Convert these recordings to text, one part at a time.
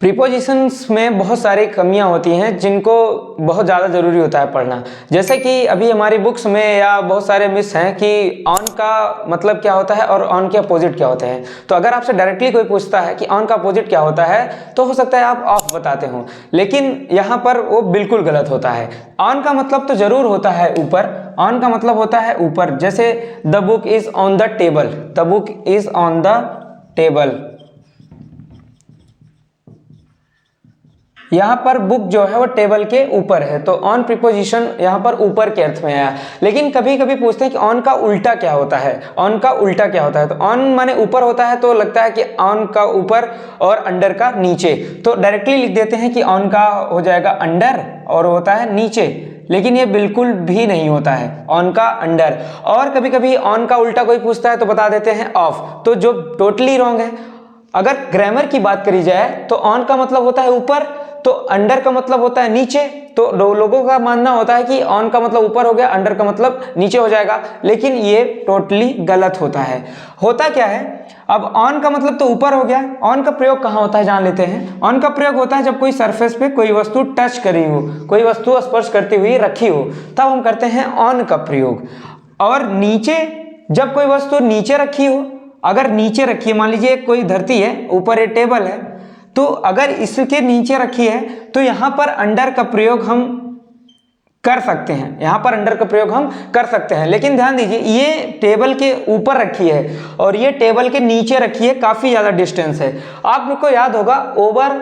Prepositions में बहुत सारी कमियां होती हैं जिनको बहुत ज़्यादा ज़रूरी होता है पढ़ना। जैसे कि अभी हमारी बुक्स में या बहुत सारे मिस हैं कि ऑन का मतलब क्या होता है और ऑन के अपोजिट क्या होते हैं। तो अगर आपसे डायरेक्टली कोई पूछता है कि ऑन का अपोजिट क्या होता है तो हो सकता है आप ऑफ बताते हो, लेकिन यहाँ पर वो बिल्कुल गलत होता है। ऑन का मतलब तो ज़रूर होता है ऊपर, ऑन का मतलब होता है ऊपर। जैसे the book is on the table, the book is on the table. यहाँ पर बुक जो है वो टेबल के ऊपर है, तो ऑन प्रीपोजिशन यहाँ पर ऊपर के अर्थ में आया। लेकिन कभी कभी पूछते हैं कि ऑन का उल्टा क्या होता है, ऑन का उल्टा क्या होता है। तो ऑन माने ऊपर होता है तो लगता है कि ऑन का ऊपर और अंडर का नीचे, तो डायरेक्टली लिख देते हैं कि ऑन का हो जाएगा अंडर और होता है नीचे, लेकिन ये बिल्कुल भी नहीं होता है ऑन का अंडर। और कभी कभी ऑन का उल्टा कोई पूछता है तो बता देते हैं ऑफ, तो जो टोटली रॉन्ग है। अगर ग्रामर की बात करी जाए तो ऑन का मतलब होता है ऊपर, तो अंडर का मतलब होता है नीचे। तो लोगों का मानना होता है कि ऑन का मतलब ऊपर हो गया, अंडर का मतलब नीचे हो जाएगा, लेकिन ये टोटली गलत होता है। होता क्या है, अब ऑन का मतलब तो ऊपर हो गया, ऑन का प्रयोग कहाँ होता है जान लेते हैं। ऑन का प्रयोग होता है जब कोई सरफेस पे कोई वस्तु टच करी हो, कोई वस्तु स्पर्श करती हुई रखी हो, तब हम करते हैं ऑन का प्रयोग। और नीचे, जब कोई वस्तु नीचे रखी हो, अगर नीचे रखी है, मान लीजिए कोई धरती है, ऊपर एक टेबल है, तो अगर इसके नीचे रखी है तो यहां पर अंडर का प्रयोग हम कर सकते हैं, यहां पर अंडर का प्रयोग हम कर सकते हैं। लेकिन ध्यान दीजिए ये टेबल के ऊपर रखी है और ये टेबल के नीचे रखी है, काफी ज्यादा डिस्टेंस है। आपको याद होगा ओवर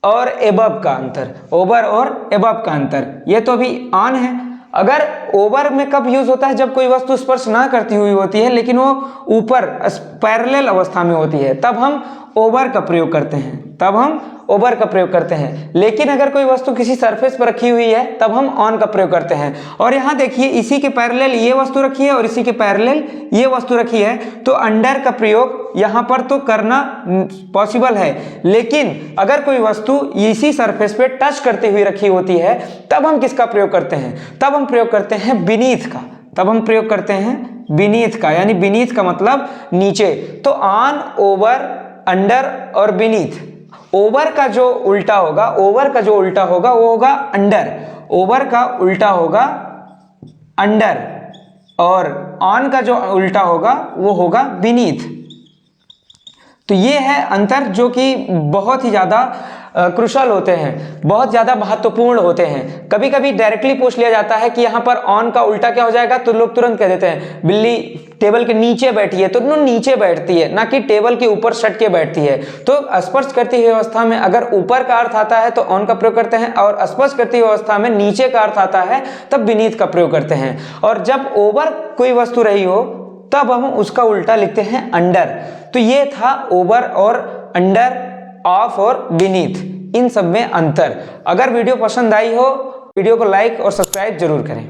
और एबव का अंतर, ओवर और एबव का अंतर। ये तो अभी ऑन है। अगर ओवर में कब यूज होता है, जब कोई वस्तु स्पर्श ना करती हुई होती है लेकिन वो ऊपर पैरेलल अवस्था में होती है, तब हम ओवर का प्रयोग करते हैं, तब हम ओवर का प्रयोग करते हैं। लेकिन अगर कोई वस्तु किसी सरफेस पर रखी हुई है तब हम ऑन का प्रयोग करते हैं। और यहाँ देखिए इसी के पैरेलल ये वस्तु रखी है और इसी के पैरेलल ये वस्तु रखी है, तो अंडर का प्रयोग यहाँ पर तो करना पॉसिबल है। लेकिन अगर कोई वस्तु इसी सरफेस पे टच करती हुई रखी होती है तब हम किसका प्रयोग करते हैं, तब हम प्रयोग करते हैं बीनीथ का, तब हम प्रयोग करते हैं बीनीथ का। यानी बीनीथ का मतलब नीचे। तो ऑन, ओवर, अंडर और बीनीथ। ओवर का जो उल्टा होगा, ओवर का जो उल्टा होगा वो होगा अंडर, ओवर का उल्टा होगा अंडर, और ऑन का जो उल्टा होगा वो होगा बीनीथ। तो ये है अंतर जो कि बहुत ही ज्यादा क्रुशल होते हैं, बहुत ज्यादा महत्वपूर्ण होते हैं। कभी कभी डायरेक्टली पूछ लिया जाता है कि यहाँ पर ऑन का उल्टा क्या हो जाएगा, तो लोग तुरंत कह देते हैं बिल्ली टेबल के नीचे बैठी है, तो नीचे बैठती है, ना कि टेबल के ऊपर सट के बैठती है। तो स्पर्श करती हुई अवस्था में अगर ऊपर का अर्थ आता है तो ऑन का प्रयोग करते हैं, और स्पर्श करती हुई अवस्था में नीचे का अर्थ आता है तब बीनीथ का प्रयोग करते हैं। और जब ओवर कोई वस्तु रही हो तब हम उसका उल्टा लिखते हैं अंडर। तो ये था ओवर और अंडर, ऑफ और बीनीथ, इन सब में अंतर। अगर वीडियो पसंद आई हो वीडियो को लाइक और सब्सक्राइब जरूर करें।